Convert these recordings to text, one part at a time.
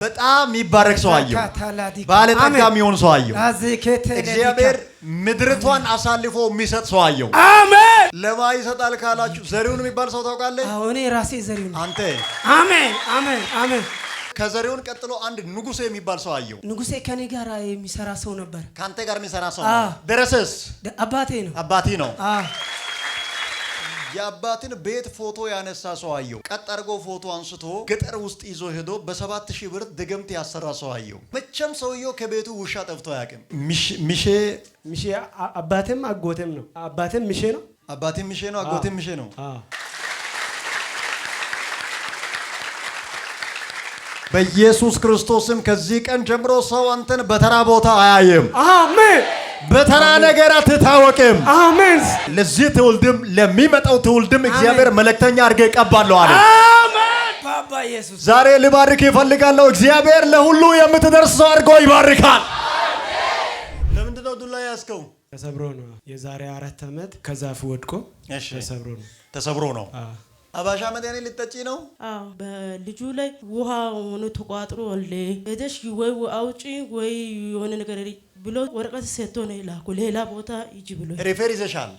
በጣም ይባረክ ሰው አየሁ። ባለጠጋ የሚሆን ሰው አየሁ። እግዚአብሔር ምድርቷን አሳልፎ የሚሰጥ ሰው አየሁ። አሜን። ለማ ይሰጣል ካላችሁ ዘሪውን የሚባል ሰው ታውቃለህ? አዎ እኔ ራሴ ዘሪውን አንተ። አሜን አሜን አሜን። ከዘሪውን ቀጥሎ አንድ ንጉሴ የሚባል ሰው አየሁ። ንጉሴ ከኔ ጋር የሚሰራ ሰው ነበር። ካንተ ጋር የሚሰራ ሰው ነው። ደረሰስ? አባቴ ነው። አባቴ ነው። የአባትን ቤት ፎቶ ያነሳ ሰው አየሁ። ቀጥ አድርጎ ፎቶ አንስቶ ገጠር ውስጥ ይዞ ሄዶ በ7000 ብር ድግምት ያሰራ ሰው አየሁ። መቼም ሰውየው ከቤቱ ውሻ ጠፍቶ አያውቅም። ሚሼ አባቴም አጎቴም ነው። አባቴም ሚሼ ነው። አባቴም ሚሼ ነው። አጎቴም ሚሼ ነው። በኢየሱስ ክርስቶስም ከዚህ ቀን ጀምሮ ሰው አንተን በተራ ቦታ አያየም። አሜን። በተራ ነገር አትታወቅም። አሜን። ለዚህ ትውልድም ለሚመጣው ትውልድም እግዚአብሔር መልእክተኛ አድርገህ ይቀባለሁ አለ። አሜን። ባባ ኢየሱስ ዛሬ ልባርክ ይፈልጋለሁ። እግዚአብሔር ለሁሉ የምትደርስ ሰው አድርጎ ይባርካል። አሜን። ለምንድን ነው ዱላ ያዝከው? ተሰብሮ ነው። የዛሬ 4 ዓመት ከዛፍ ወድቆ ተሰብሮ ነው። አባሻ መድኃኒ ልትጠጪ ነው? አዎ። በልጁ ላይ ውሃ ሆኖ ተቋጥሮ አለ። እደሽ ወይ አውጪ ወይ የሆነ ነገር ብሎ ወረቀት ሰጥቶ ነው ይላኩ። ሌላ ቦታ ይጂ ብሎ ሪፌር ይዘሻል።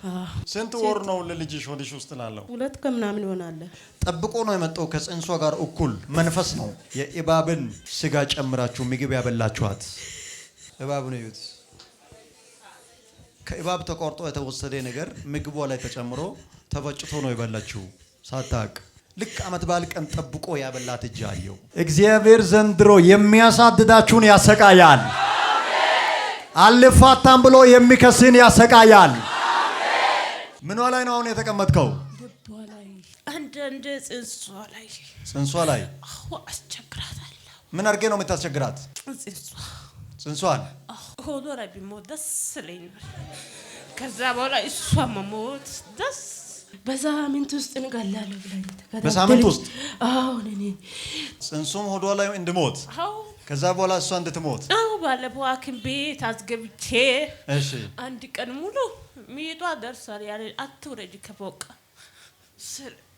ስንት ወር ነው ለልጅሽ ሆድሽ ውስጥ ላለው? 2 ከምናምን ይሆናል። ጠብቆ ነው የመጣው። ከጽንሷ ጋር እኩል መንፈስ ነው። የእባብን ስጋ ጨምራችሁ ምግብ ያበላችኋት እባብ ነው። ይዩት። ከእባብ ተቆርጦ የተወሰደ ነገር ምግቧ ላይ ተጨምሮ ተበጭቶ ነው የበላችው ሳታቅ። ልክ አመት በዓል ቀን ጠብቆ ያበላት እጅ አየው። እግዚአብሔር ዘንድሮ የሚያሳድዳችሁን ያሰቃያል። አልፋታም ብሎ የሚከስን ያሰቃያል። ምኗ ላይ ነው አሁን የተቀመጥከው? ልቧ ላይ አንድ ጽንሷ ላይ አዎ፣ አስቸግራታለሁ። ምን አድርጌ ነው የምታስቸግራት? ጽንሷን ሆዶ ላይ ቢሞት ደስ ይለኛል። ከዛ በኋላ እሷ መሞት ደስ በሳምንት ውስጥ እንገላለን ብለን በሳምንት ውስጥ አዎ ነኝ ጽንሱም ሆዷ ላይ እንድሞት አዎ። ከዛ በኋላ እሷ እንድትሞት አዎ። ባለፈው ሐኪም ቤት አስገብቼ እሺ፣ አንድ ቀን ሙሉ ሚጧ ደርሷል ያለ አትውረጅ ከፎቅ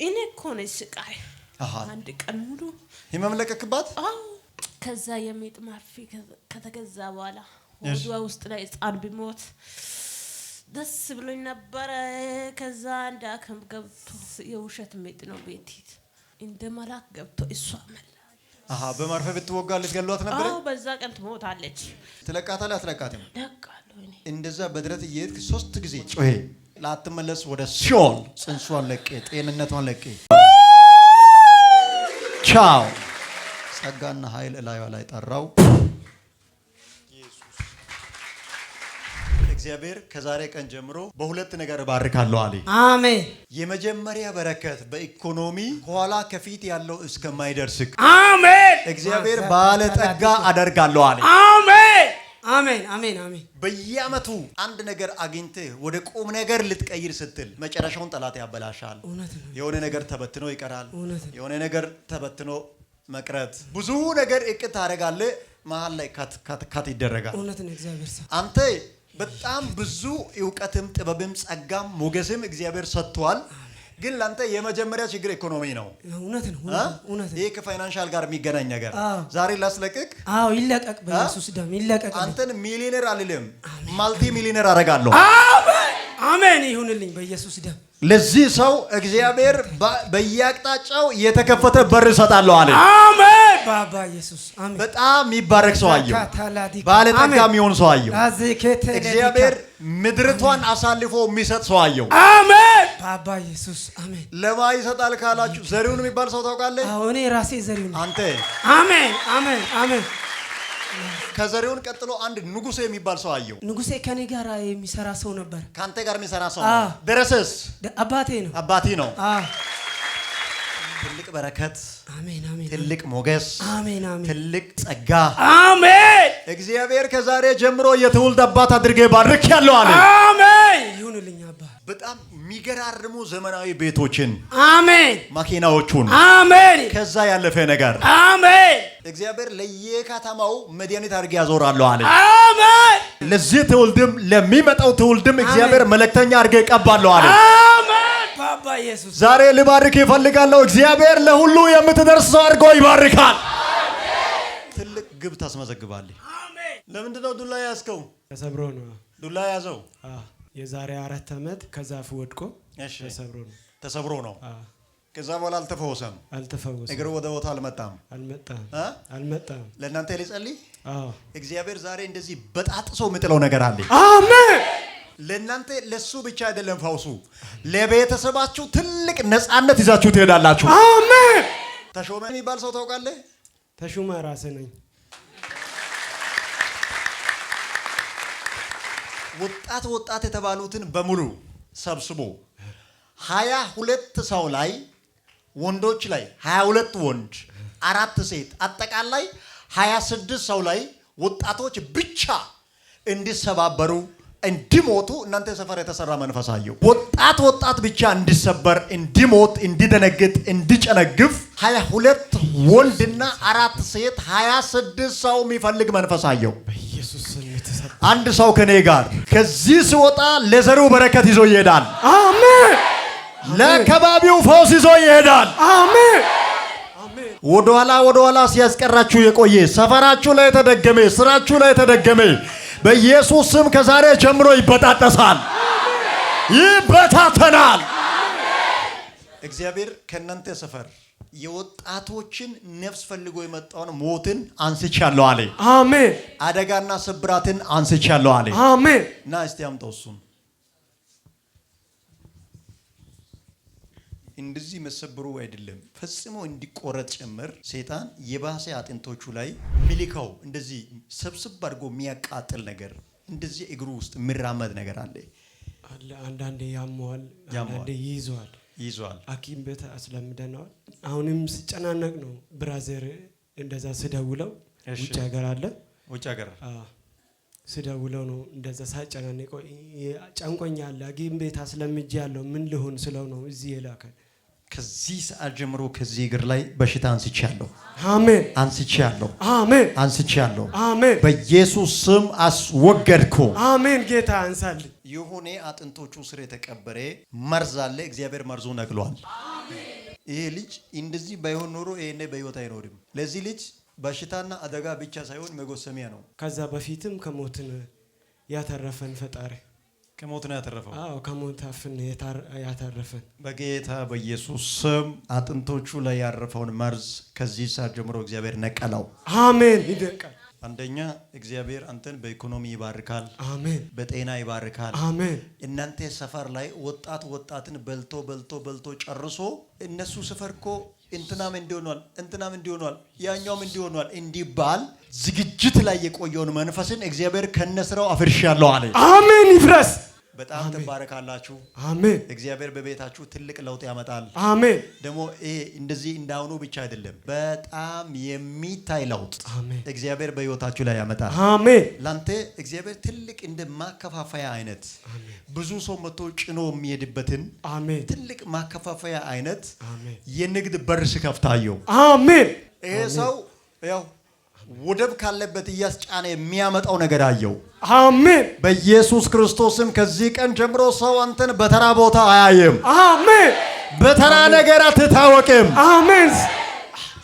እኔ እኮ ነኝ ስቃይ። አንድ ቀን ሙሉ ይመምለከክባት። አዎ። ከዛ የሚጥ ማርፊ ከተገዛ በኋላ ሆዷ ውስጥ ላይ ሕፃን ቢሞት ደስ ብሎኝ ነበር። ከዛ አንድ ሐኪም ገብቶ የውሸት ሚጥ ነው ቤት እንደ መላክ ገብቶ እሷ መላ በማርፈ ብትወጋ ልትገሏት ነበር። አዎ። በዛ ቀን ትሞታለች። ትለቃታለህ? አትለቃትም? ለቃለሁ እኔ እንደዛ በድረት እየሄድክ 3 ጊዜ ጮሄ ላትመለስ ወደ ሲኦል ጽንሷን ለቄ ጤንነቷን ለቄ ቻው። ጸጋና ኃይል እላዩዋ ላይ ጠራው። እግዚአብሔር ከዛሬ ቀን ጀምሮ በሁለት ነገር ባርካለሁ አለ። አሜን። የመጀመሪያ በረከት በኢኮኖሚ ኋላ ከፊት ያለው እስከማይደርስ አሜን። እግዚአብሔር ባለጠጋ አደርጋለሁ አለ። አሜን አሜን አሜን አሜን። በየዓመቱ አንድ ነገር አግኝተህ ወደ ቁም ነገር ልትቀይር ስትል መጨረሻውን ጠላት ያበላሻል። የሆነ ነገር ተበትኖ ይቀራል። የሆነ ነገር ተበትኖ መቅረት፣ ብዙ ነገር እቅድ ታደርጋለህ፣ መሀል ላይ ካት ይደረጋል። እውነት ነው። እግዚአብሔር አንተ በጣም ብዙ ዕውቀትም ጥበብም ጸጋም ሞገስም እግዚአብሔር ሰጥቷል። ግን ላንተ የመጀመሪያ ችግር ኢኮኖሚ ነው። እውነት ነው። እውነት ነው። ይሄ ከፋይናንሻል ጋር የሚገናኝ ነገር ዛሬ ላስለቅቅ። አዎ ይለቀቅ፣ በኢየሱስ ደም ይለቀቅ። አንተን ሚሊዮነር አልልም፣ ማልቲ ሚሊዮነር አደርጋለሁ። አሜን አሜን ይሁንልኝ በኢየሱስ ደም። ለዚህ ሰው እግዚአብሔር በየአቅጣጫው የተከፈተ በር ሰጣለሁ አለ። አሜን ባባ ኢየሱስ አሜን። በጣም ይባረክ ሰው አየሁ። ባለጠጋ የሚሆን ሰው አየሁ። እግዚአብሔር ምድርቷን አሳልፎ የሚሰጥ ሰው አየሁ። አሜን ባባ ኢየሱስ አሜን። ለማ ይሰጣል ካላችሁ ዘሪውን የሚባል ሰው ታውቃለህ? አዎ እኔ ራሴ ዘሪውን አንተ። አሜን አሜን አሜን። ከዘሪውን ቀጥሎ አንድ ንጉሴ የሚባል ሰው አየሁ። ንጉሴ ከኔ ጋር የሚሰራ ሰው ነበር። ካንተ ጋር የሚሰራ ሰው ነው። ደረሰስ? አባቴ ነው። አባቴ ነው። ትልቅ በረከት፣ አሜን አሜን። ትልቅ ሞገስ፣ አሜን አሜን። ትልቅ ጸጋ፣ አሜን። እግዚአብሔር ከዛሬ ጀምሮ የትውልድ አባት አድርጌ ባርኬያለሁ አለ። አሜን ይሁንልኝ አባ። በጣም የሚገራርሙ ዘመናዊ ቤቶችን፣ አሜን፣ መኪናዎቹን፣ አሜን፣ ከዛ ያለፈ ነገር፣ አሜን፣ እግዚአብሔር ለየከተማው መድኃኒት አድርጌ ያዞራለሁ አለ። አሜን። ለዚህ ትውልድም ለሚመጣው ትውልድም እግዚአብሔር መልእክተኛ አድርጌ ይቀባለሁ አለ። አሜን ባባ ኢየሱስ። ዛሬ ልባርክ ይፈልጋለሁ። እግዚአብሔር ለሁሉ የምትደርስ ሰው አድርጎ ይባርካል። ግብ ታስመዘግባለህ። ለምንድን ነው ዱላ ያዝከው? ተሰብሮ ነው ዱላ ያዘው። የዛሬ 4 ዓመት ከዛፍ ወድቆ ተሰብሮ ነው። ከዛ በኋላ አልተፈወሰም። እግሩ ወደ ቦታ አልመጣም። ለእናንተ ልጸልይ። እግዚአብሔር ዛሬ እንደዚህ በጣጥሶ የምጥለው ነገር አለ። አሜን። ለእናንተ ለሱ ብቻ አይደለም ፈውሱ፣ ለቤተሰባችሁ ትልቅ ነፃነት ይዛችሁ ትሄዳላችሁ። አሜን። ተሾመ የሚባል ሰው ታውቃለህ? ተሾመ ራሴ ነኝ። ወጣት የተባሉትን በሙሉ ሰብስቦ 22 ሰው ላይ ወንዶች ላይ 22 ወንድ 4 ሴት አጠቃላይ 26 ሰው ላይ ወጣቶች ብቻ እንዲሰባበሩ እንዲሞቱ እናንተ ሰፈር የተሰራ መንፈስ አየሁ። ወጣት ብቻ እንዲሰበር እንዲሞት እንዲደነግጥ እንዲጨነግፍ 22 ወንድና 4 ሴት 26 ሰው የሚፈልግ መንፈስ አየሁ። በኢየሱስ ስም አንድ ሰው ከኔ ጋር ከዚህ ሲወጣ ለዘሩ በረከት ይዞ ይሄዳል። አሜን። ለከባቢው ፈውስ ይዞ ይሄዳል። አሜን። ወደኋላ ሲያስቀራችሁ የቆየ ሰፈራችሁ ላይ የተደገመ ስራችሁ ላይ የተደገመ በኢየሱስ ስም ከዛሬ ጀምሮ ይበጣጠሳል፣ ይበታተናል። እግዚአብሔር ከእናንተ ሰፈር የወጣቶችን ነፍስ ፈልጎ የመጣውን ሞትን አንስቻለሁ አለ። አሜን። አደጋና ስብራትን አንስቻለሁ አለ። አሜን። እና እስቲ አምጣው እሱን። እንደዚህ መሰብሩ አይደለም ፈጽሞ እንዲቆረጥ ጭምር ሰይጣን የባሰ አጥንቶቹ ላይ ሚሊካው እንደዚህ ሰብስብ አድርጎ የሚያቃጥል ነገር እንደዚህ እግሩ ውስጥ የሚራመድ ነገር አለ። አንዳንዴ ያመዋል፣ አንዳንዴ ይይዟል። ሐኪም ቤት አስለምደናል። አሁንም ሲጨናነቅ ነው ብራዘር እንደዛ ስደውለው ውጭ ሀገር አለ። ስደውለው ነው እንደዛ ሳጨናነቀው ጨንቆኛል፣ ሐኪም ቤት አስለምጃለሁ ምን ልሆን ስለው ነው እዚህ የላከ። ከዚህ ሰዓት ጀምሮ ከዚህ እግር ላይ በሽታ አንስቻለሁ። አሜን። አንስቻለሁ። በኢየሱስ ስም አስወገድኩ። አሜን። ጌታ አንሳልኝ። የሆነ አጥንቶቹ ስር የተቀበረ መርዝ አለ። እግዚአብሔር መርዙ ነቅሏል። ይሄ ልጅ እንደዚህ ባይሆን ኖሮ ይሄኔ በህይወት አይኖርም። ለዚህ ልጅ በሽታና አደጋ ብቻ ሳይሆን መጎሰሚያ ነው። ከዛ በፊትም ከሞትን ያተረፈን ፈጣሪ ከሞት ነው ያተረፈው። ከሞት አፍን ያተረፈን በጌታ በኢየሱስ ስም አጥንቶቹ ላይ ያረፈውን መርዝ ከዚህ ሰዓት ጀምሮ እግዚአብሔር ነቀለው። አሜን። ይደቃል። አንደኛ እግዚአብሔር አንተን በኢኮኖሚ ይባርካል። አሜን። በጤና ይባርካል። አሜን። እናንተ ሰፈር ላይ ወጣትን በልቶ ጨርሶ እነሱ ሰፈርኮ እንትናም እንዲሆኗል ያኛውም እንዲሆኗል እንዲባል ዝግጅት ላይ የቆየውን መንፈስን እግዚአብሔር ከነስራው አፍርሻለሁ አለ። አሜን። ይፍረስ። በጣም ትባረካላችሁ። አሜን። እግዚአብሔር በቤታችሁ ትልቅ ለውጥ ያመጣል። አሜን። ደግሞ ይሄ እንደዚህ እንዳሁኑ ብቻ አይደለም፣ በጣም የሚታይ ለውጥ እግዚአብሔር በህይወታችሁ ላይ ያመጣል። አሜን። ላንተ እግዚአብሔር ትልቅ እንደ ማከፋፈያ አይነት ብዙ ሰው መጥቶ ጭኖ የሚሄድበትን ትልቅ ማከፋፈያ አይነት የንግድ በር ሲከፍታየው። አሜን። ይሄ ሰው ያው ወደብ ካለበት እያስጫነ የሚያመጣው ነገር አየው። አሜን። በኢየሱስ ክርስቶስም ከዚህ ቀን ጀምሮ ሰው አንተን በተራ ቦታ አያየም። አሜን። በተራ ነገር አትታወቅም። አሜን።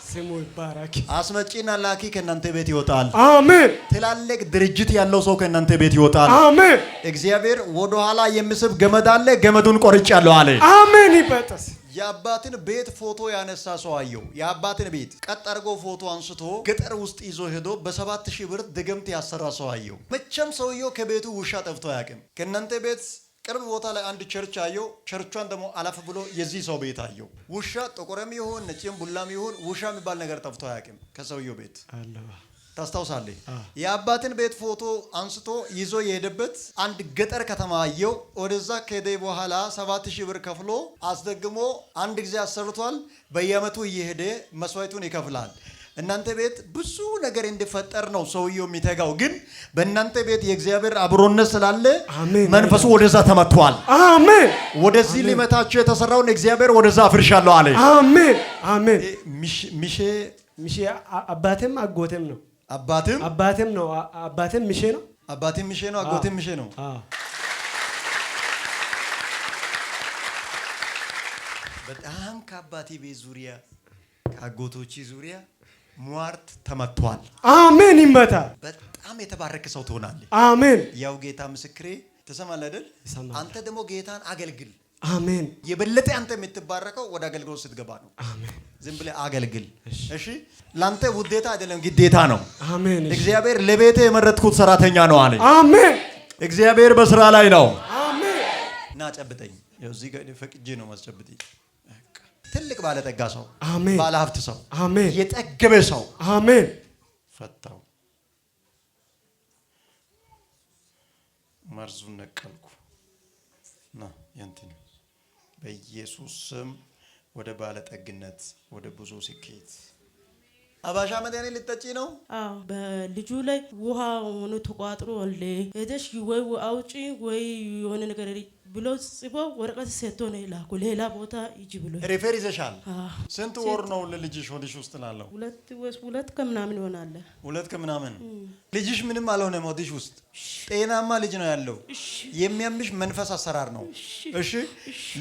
ስሙ ይባረክ። አስመጪና ላኪ ከእናንተ ቤት ይወጣል። አሜን። ትላልቅ ድርጅት ያለው ሰው ከእናንተ ቤት ይወጣል። አሜን። እግዚአብሔር ወደኋላ የሚስብ ገመድ አለ፣ ገመዱን ቆርጫለሁ አለ። አሜን። ይበጠስ። የአባትን ቤት ፎቶ ያነሳ ሰው አየው። የአባትን ቤት ቀጥ አድርጎ ፎቶ አንስቶ ገጠር ውስጥ ይዞ ሄዶ በ7,000 ብር ድግምት ያሰራ ሰው አየው። መቼም ሰውየው ከቤቱ ውሻ ጠፍቶ አያውቅም። ከእናንተ ቤት ቅርብ ቦታ ላይ አንድ ቸርች አየው። ቸርቿን ደግሞ አለፍ ብሎ የዚህ ሰው ቤት አየው። ውሻ ጥቁርም ይሁን ነጭም ቡላም ይሁን ውሻ የሚባል ነገር ጠፍቶ አያውቅም ከሰውየው ቤት። ታስታውሳለህ? የአባትን ቤት ፎቶ አንስቶ ይዞ የሄደበት አንድ ገጠር ከተማ አየው። ወደዛ ከሄደ በኋላ 7,000 ብር ከፍሎ አስደግሞ አንድ ጊዜ አሰርቷል። በየአመቱ እየሄደ መስዋዕቱን ይከፍላል። እናንተ ቤት ብዙ ነገር እንዲፈጠር ነው ሰውየው የሚተጋው። ግን በእናንተ ቤት የእግዚአብሔር አብሮነት ስላለ መንፈሱ ወደዛ ተመቷል። አሜን። ወደዚህ ሊመታችሁ የተሰራውን እግዚአብሔር ወደዛ አፍርሻለሁ አለ። አሜን። አሜን። ሚሼ አባቴም አጎቴም ነው። አባቴም ነው። አባቴም ሚሼ ነው። አጎቴም ሚሼ ነው። በጣም ከአባቴ ቤት ዙሪያ ከአጎቶቼ ዙሪያ ሟርት ተመቷል። አሜን። ይመታ። በጣም የተባረከ ሰው ትሆናለህ። አሜን። ያው ጌታ ምስክሬ ትሰማለህ አይደል? አንተ ደግሞ ጌታን አገልግል። አሜን። የበለጠ አንተ የምትባረከው ወደ አገልግሎት ስትገባ ነው። አሜን። ዝም ብለህ አገልግል። እሺ፣ ላንተ ውዴታ አይደለም ግዴታ ነው። አሜን። እግዚአብሔር ለቤቴ የመረጥኩት ሰራተኛ ነው አለ። አሜን። እግዚአብሔር በስራ ላይ ነው። አሜን። እና ጨብጠኝ። ያው እዚህ ጋር ፈቅጄ ነው ማስጨብጠኝ። ትልቅ ባለጠጋ ሰው፣ አሜን። ባለሀብት ሰው፣ አሜን። የጠገበ ሰው፣ አሜን። ፈታው። መርዙን ነቀልኩ። ና ያንተኝ በኢየሱስ ስም ወደ ባለጠግነት፣ ወደ ብዙ ስኬት። አባሻ መድኃኒት ልትጠጪ ነው? አዎ፣ በልጁ ላይ ውሃ ሆኖ ተቋጥሮ አለ። ሄደሽ ወይ አውጪ ወይ የሆነ ነገር ብሎ ጽፎ ወረቀት ሰጥቶ ነው የላኩ። ሌላ ቦታ ሂጂ ብሎ ሪፌር ይዘሻል። ስንት ወር ነው ለልጅሽ ሆድሽ ውስጥ ላለው? ሁለት ከምናምን ይሆናል። ሁለት ከምናምን። ልጅሽ ምንም አልሆነም። ሆድሽ ውስጥ ጤናማ ልጅ ነው ያለው። የሚያምሽ መንፈስ አሰራር ነው። እሺ፣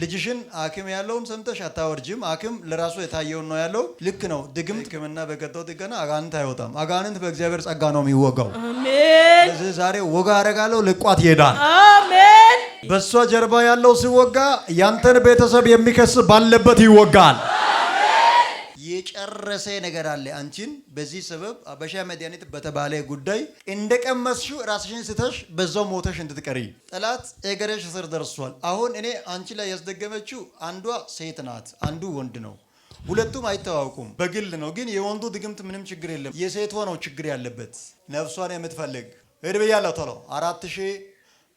ልጅሽን ሐኪም ያለውን ሰምተሽ አታወርጅም። ሐኪም ለራሱ የታየውን ነው ያለው። ልክ ነው። ድግምት ሕክምና በቀጠው ጥገና አጋንንት አይወጣም። አጋንንት በእግዚአብሔር ጸጋ ነው የሚወጋው። አሜን። ስለዚህ ዛሬ ወጋ አደርጋለሁ። ልቋት ይሄዳል። አሜን። በሷ ጀርባ ያለው ሲወጋ ያንተን ቤተሰብ የሚከስ ባለበት ይወጋል። የጨረሰ ነገር አለ። አንቺን በዚህ ሰበብ አበሻ መድኃኒት በተባለ ጉዳይ እንደቀመስሽው ራስሽን ስተሽ በዛው ሞተሽ እንድትቀሪ ጠላት እገረሽ ስር ደርሷል። አሁን እኔ አንቺ ላይ ያስደገመችው አንዷ ሴት ናት፣ አንዱ ወንድ ነው። ሁለቱም አይተዋወቁም፣ በግል ነው። ግን የወንዱ ድግምት ምንም ችግር የለም፣ የሴቷ ነው ችግር ያለበት። ነፍሷን የምትፈልግ እድብያለሁ ቶሎ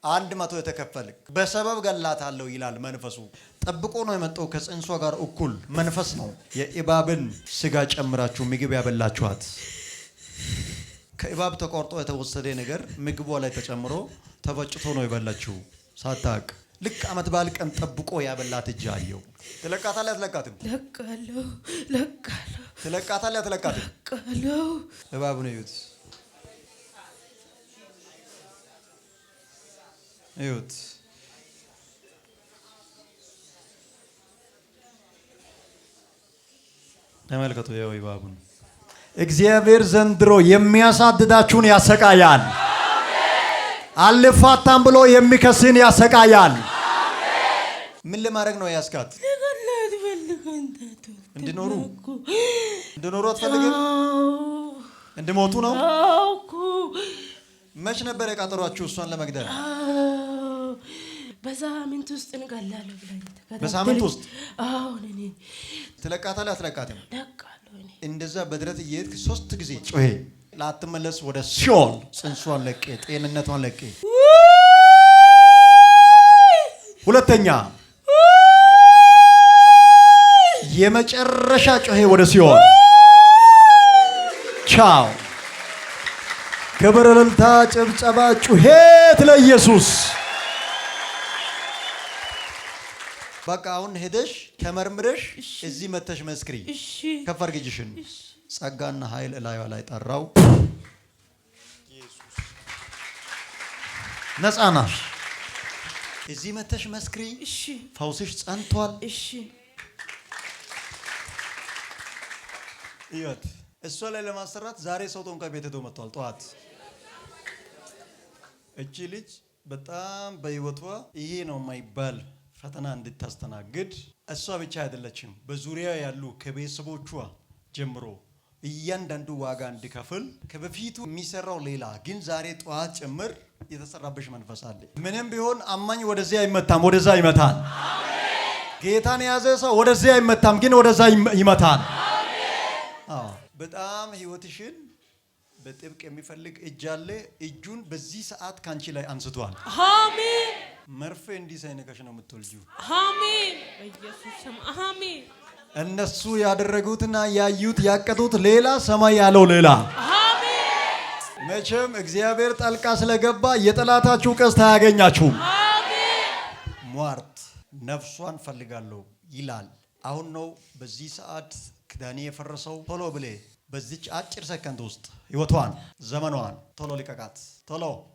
4100 የተከፈልክ በሰበብ ገላታለሁ ይላል መንፈሱ። ጠብቆ ነው የመጣው ከጽንሷ ጋር እኩል መንፈስ ነው። የእባብን ስጋ ጨምራችሁ ምግብ ያበላችኋት። ከእባብ ተቆርጦ የተወሰደ ነገር ምግቧ ላይ ተጨምሮ ተበጭቶ ነው የበላችው ሳታቅ። ልክ አመት በዓል ቀን ጠብቆ ያበላት እጅ አየው። ትለቃታለህ አትለቃትም? ለቃለሁ። ትለቃታለህ አትለቃትም? ለቃለሁ። እባብ ነው ይዩት፣ ይዩት። ተመልከቱ። ያው እባቡን እግዚአብሔር ዘንድሮ የሚያሳድዳችሁን ያሰቃያል። አልፋታም ብሎ የሚከስን ያሰቃያል። ምን ለማድረግ ነው ያስካት? እንዲኖሩ አትፈልግም? እንዲሞቱ ነው? መች ነበር የቀጠሯችሁ እሷን ለመግደል? በሳምንት ውስጥ እንገላለሁ ብላኝ። በሳምንት ውስጥ? አዎ። እኔ ትለቃታለህ አትለቃትም? ለቃለሁ። እኔ እንደዛ በድረት እየሄድክ 3 ጊዜ ጮሄ ላትመለስ ወደ ሲኦል ጽንሷን ለቄ ጤንነቷን ለቄ። ሁለተኛ የመጨረሻ ጮሄ ወደ ሲኦል። ቻው። ክብር፣ እልልታ፣ ጭብጨባ፣ ጩኸት ለኢየሱስ። በቃ አሁን ሄደሽ ተመርምረሽ እዚህ መተሽ መስክሪ። ከፍ አድርጊ እጅሽን። ጸጋና ኃይል እላዩዋ ላይ ጠራው። ነፃ ናሽ። እዚህ መተሽ መስክሪ። ፈውስሽ ጸንቷል። እዩት። እሷ ላይ ለማሰራት ዛሬ ሰው ጦንቃይ ቤት ሄዶ መጥቷል። ጠዋት እቺ ልጅ በጣም በህይወቷ ይሄ ነው የማይባል ፈተና እንድታስተናግድ እሷ ብቻ አይደለችም፣ በዙሪያ ያሉ ከቤተሰቦቿ ጀምሮ እያንዳንዱ ዋጋ እንዲከፍል ከበፊቱ የሚሰራው ሌላ ግን ዛሬ ጠዋት ጭምር የተሰራበሽ መንፈስ አለ። ምንም ቢሆን አማኝ ወደዚያ አይመታም፣ ወደዛ ይመታል። ጌታን የያዘ ሰው ወደዚያ አይመታም፣ ግን ወደዛ ይመታል። በጣም ህይወትሽን በጥብቅ የሚፈልግ እጅ አለ። እጁን በዚህ ሰዓት ካንቺ ላይ አንስቷል። አሜን። መርፌ እንዲህ ሳይነካሽ ነው የምትወልጂው። አሜን። በኢየሱስ ስም አሜን። እነሱ ያደረጉትና ያዩት ያቀዱት ሌላ፣ ሰማይ ያለው ሌላ። አሜን። መቼም እግዚአብሔር ጣልቃ ስለገባ የጠላታችሁ ቀስት አያገኛችሁም። አሜን። ሟርት ነፍሷን ፈልጋለሁ ይላል። አሁን ነው በዚህ ሰዓት ክዳኔ የፈረሰው። ቶሎ ብሌ በዚች አጭር ሰከንድ ውስጥ ህይወቷን ዘመኗን ቶሎ ሊቀቃት።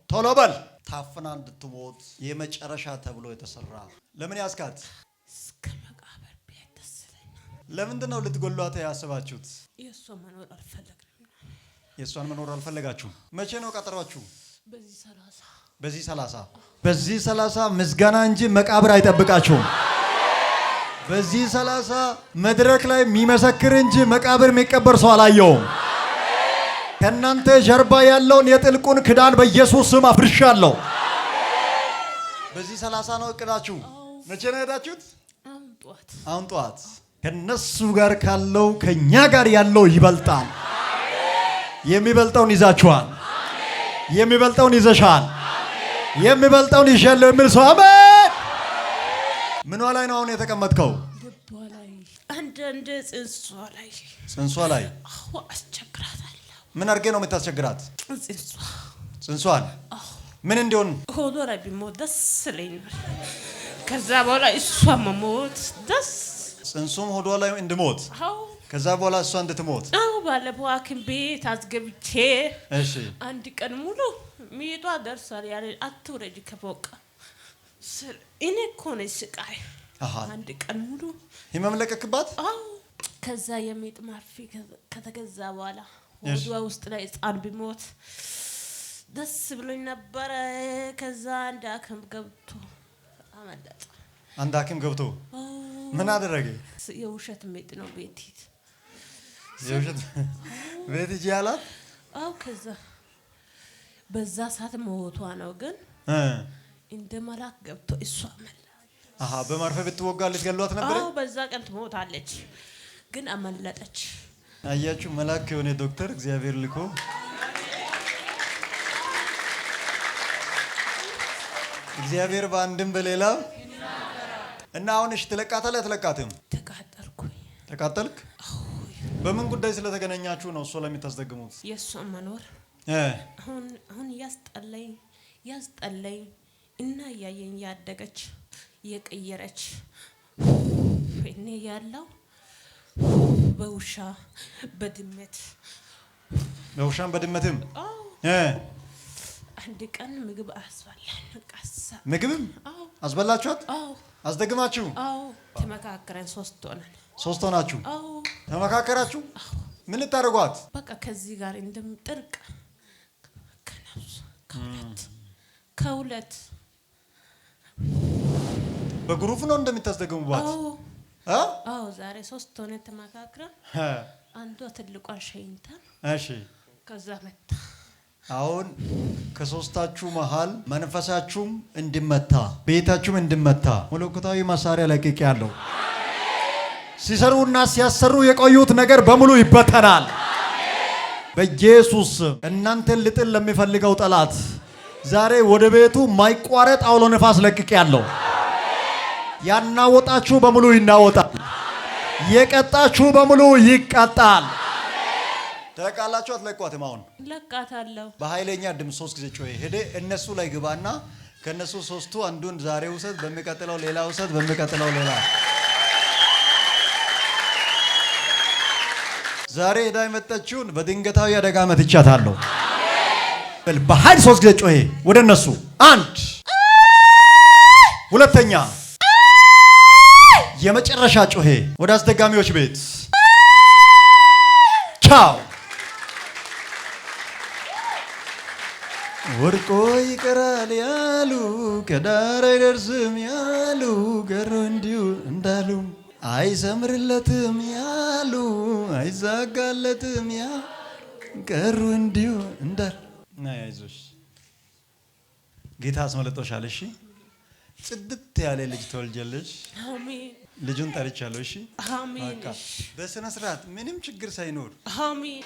ቶሎ በል። ታፍና እንድትሞት የመጨረሻ ተብሎ የተሰራ ለምን ያስካት? እስከ መቃብር ቤት ደስ ይለኛል። ለምንድን ነው ልትገሏት ያስባችሁት? የእሷን መኖር አልፈለግንም። የእሷን መኖር አልፈለጋችሁም። መቼ ነው ቀጠሯችሁ? በዚህ 30 በዚህ 30 ምስጋና እንጂ መቃብር አይጠብቃችሁም። በዚህ 30 መድረክ ላይ የሚመሰክር እንጂ መቃብር የሚቀበር ሰው አላየውም። ከእናንተ ጀርባ ያለውን የጥልቁን ክዳን በኢየሱስ ስም አፍርሻለሁ። በዚህ 30 ነው እቅዳችሁ። መቼ ነው ሄዳችሁት? አሁን ጠዋት። ከነሱ ጋር ካለው ከኛ ጋር ያለው ይበልጣል። የሚበልጠውን ይዛችኋል። የሚበልጠውን ይዘሻል። የሚበልጠውን ይሻለው የሚል ሰው አሜን። ምኗ ላይ ነው አሁን የተቀመጥከው? ልቧ ላይ አንዳንድ ጽንሷ ላይ አስቸግራታለሁ። ምን አድርጌ ነው የምታስቸግራት? ጽንሷን ምን እንዲሆን? ሆዷ ላይ ቢሞት ደስ ይለኛል። ከዛ በኋላ እሷ መሞት ደስ ጽንሱም ሆዷ ላይ እንድሞት ከዛ በኋላ እሷ እንድትሞት። ባለፈው ሐኪም ቤት አስገብቼ አንድ ቀን ሙሉ ሚጧ ደርሷል ያለ አትውረጅ ከፎቅ እኔ እኮ ነኝ ስቃይ። አንድ ቀን ሙሉ ህመም ለቀክባት። ከዛ የሚጥ ማርፊ ከተገዛ በኋላ ሆዷ ውስጥ ላይ ህፃን ቢሞት ደስ ብሎኝ ነበረ። ከዛ አንድ ሐኪም ገብቶ አመለጠ። አንድ ሐኪም ገብቶ ምን አደረገ? የውሸት ሚጥ ነው ቤት የውሸት ቤት ሂጂ አላት። ከዛ በዛ ሰዓት ሞቷ ነው ግን እንደ መላክ ገብቶ እሷ አመለጠች። በማርፈ ብትወጋ ልትገሏት ነበር። በዛ ቀን ትሞታለች ግን አመለጠች። አያችሁ፣ መላክ የሆነ ዶክተር እግዚአብሔር ልኮ እግዚአብሔር በአንድም በሌላ እና አሁንሽ ትለቃታለህ? አትለቃትም? ተቃጠልክ? በምን ጉዳይ ስለተገናኛችሁ ነው እሷ ላይ የምታስደግሙት? የእሷን መኖር አሁን ያስጠላኝ እና እያየኝ ያደገች የቀየረች እኔ ያለው በውሻ በውሻም በድመትም አንድ ቀን ምግብ አስበላን። ምግብም አስበላችኋት? አስደግማችሁ? ተመካከረን። 3 ሆናችሁ ተመካከራችሁ? ምን ልታደርጓት? በቃ ከዚህ ጋር እንደምጥርቅ ከሁለት በግሩፕ ነው እንደምታስደግሙባት? ዛሬ 3 ሆነ ተመካክረን አንዷ ትልቋን ሸኝተን ከዛ መጣ። አሁን ከሶስታችሁ መሃል መንፈሳችሁም እንድመታ ቤታችሁም እንድመታ መለኮታዊ መሳሪያ ለቅቄ ያለው ሲሰሩና ሲያሰሩ የቆዩት ነገር በሙሉ ይበተናል በኢየሱስ። እናንተን ልጥል ለሚፈልገው ጠላት ዛሬ ወደ ቤቱ ማይቋረጥ አውሎ ነፋስ ለቅቄ ያለው። ያናወጣችሁ በሙሉ ይናወጣል። የቀጣችሁ በሙሉ ይቀጣል። ተቃላችሁ? አትለቋትም? አሁን ለቃታለሁ። በኃይለኛ ድምፅ 3 ጊዜ ጮህ። ሄደ እነሱ ላይ ግባና ከነሱ 3ቱ አንዱን ዛሬ ውሰድ፣ በሚቀጥለው ሌላ ውሰድ፣ በሚቀጥለው ሌላ። ዛሬ ሄዳ የመጣችውን በድንገታዊ አደጋ መትቻታለሁ። በኃይል 3 ጊዜ ጮህ ወደ እነሱ። 1 ሁለተኛ የመጨረሻ ጮህ ወደ አስደጋሚዎች ቤት። ቻው። ወርቆ ይቀራል ያሉ ከዳር አይደርስም ያሉ ገሩ እንዲሁ እንዳሉ አይሰምርለትም ያሉ አይዛጋለትም ያ ገሩ እንዲሁ እንዳሉ አይዞሽ ጌታ አስመልጦሻል። እሺ ጽድት ያለ ልጅ ተወልጀለሽ። አሜን። ልጁን ጠርቻለሁ። እሺ አሜን። በስነ ስርዓት ምንም ችግር ሳይኖር አሜን።